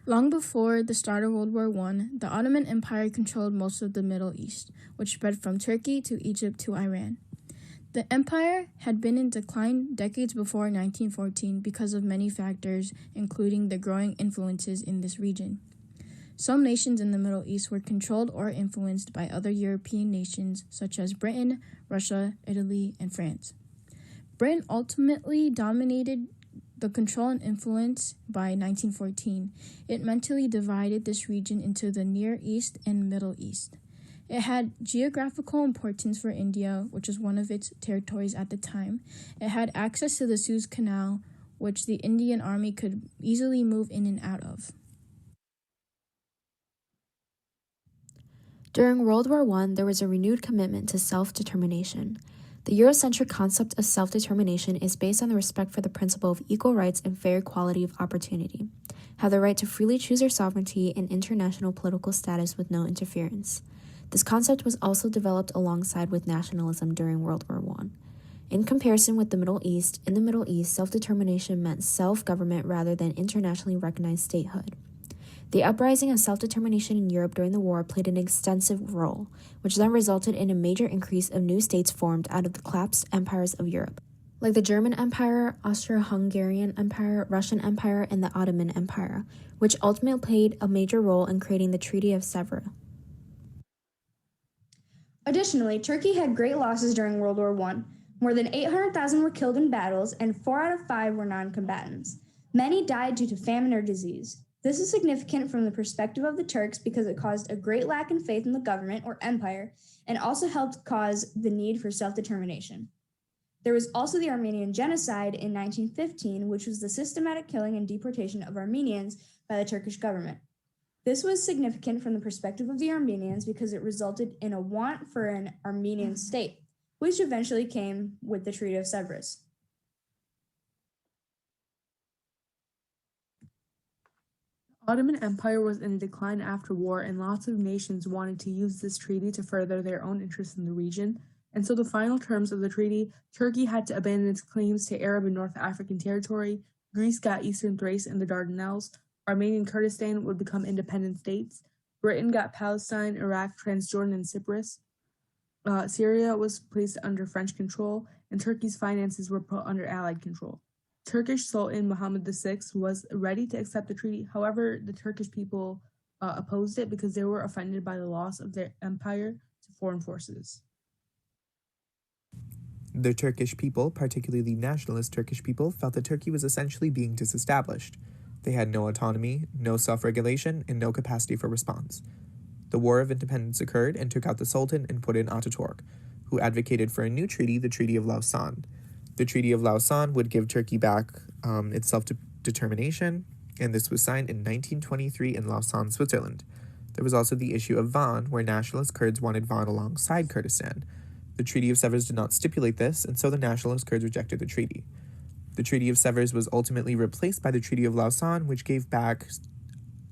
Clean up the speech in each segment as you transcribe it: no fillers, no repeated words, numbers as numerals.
Long before the start of World War I, the Ottoman Empire controlled most of the Middle East, which spread from Turkey to Egypt to Iran. The empire had been in decline decades before 1914 because of many factors, including the growing influences in this region. Some nations in the Middle East were controlled or influenced by other European nations such as Britain, Russia, Italy, and France. Britain ultimately dominated the control and influence by 1914. It mentally divided this region into the Near East and Middle East. It had geographical importance for India, which was one of its territories at the time. It had access to the Suez Canal, which the Indian Army could easily move in and out of. During World War I, there was a renewed commitment to self-determination. The Eurocentric concept of self-determination is based on the respect for the principle of equal rights and fair equality of opportunity, have the right to freely choose their sovereignty and international political status with no interference. This concept was also developed alongside with nationalism during World War I. In comparison with the Middle East, in the Middle East, self-determination meant self-government rather than internationally recognized statehood. The uprising of self-determination in Europe during the war played an extensive role, which then resulted in a major increase of new states formed out of the collapsed empires of Europe, like the German Empire, Austro-Hungarian Empire, Russian Empire, and the Ottoman Empire, which ultimately played a major role in creating the Treaty of Sevres. Additionally, Turkey had great losses during World War I. More than 800,000 were killed in battles, and 4 out of 5 were non-combatants. Many died due to famine or disease. This is significant from the perspective of the Turks because it caused a great lack in faith in the government or empire and also helped cause the need for self-determination. There was also the Armenian Genocide in 1915, which was the systematic killing and deportation of Armenians by the Turkish government. This was significant from the perspective of the Armenians because it resulted in a want for an Armenian state, which eventually came with the Treaty of Sevres. The Ottoman Empire was in decline after war, and lots of nations wanted to use this treaty to further their own interests in the region. And so the final terms of the treaty, Turkey had to abandon its claims to Arab and North African territory, Greece got Eastern Thrace and the Dardanelles, Armenian Kurdistan would become independent states, Britain got Palestine, Iraq, Transjordan, and Cyprus, Syria was placed under French control, and Turkey's finances were put under Allied control. Turkish Sultan Muhammad VI was ready to accept the treaty. However, the Turkish people opposed it because they were offended by the loss of their empire to foreign forces. The Turkish people, particularly the nationalist Turkish people, felt that Turkey was essentially being disestablished. They had no autonomy, no self-regulation, and no capacity for response. The War of Independence occurred and took out the Sultan and put in Ataturk, who advocated for a new treaty, the Treaty of Lausanne. The Treaty of Lausanne would give Turkey back its self-determination, and this was signed in 1923 in Lausanne, Switzerland. There was also the issue of Van, where nationalist Kurds wanted Van alongside Kurdistan. The Treaty of Sevres did not stipulate this, and so the nationalist Kurds rejected the treaty. The Treaty of Sevres was ultimately replaced by the Treaty of Lausanne, which gave back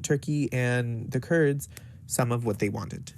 Turkey and the Kurds some of what they wanted.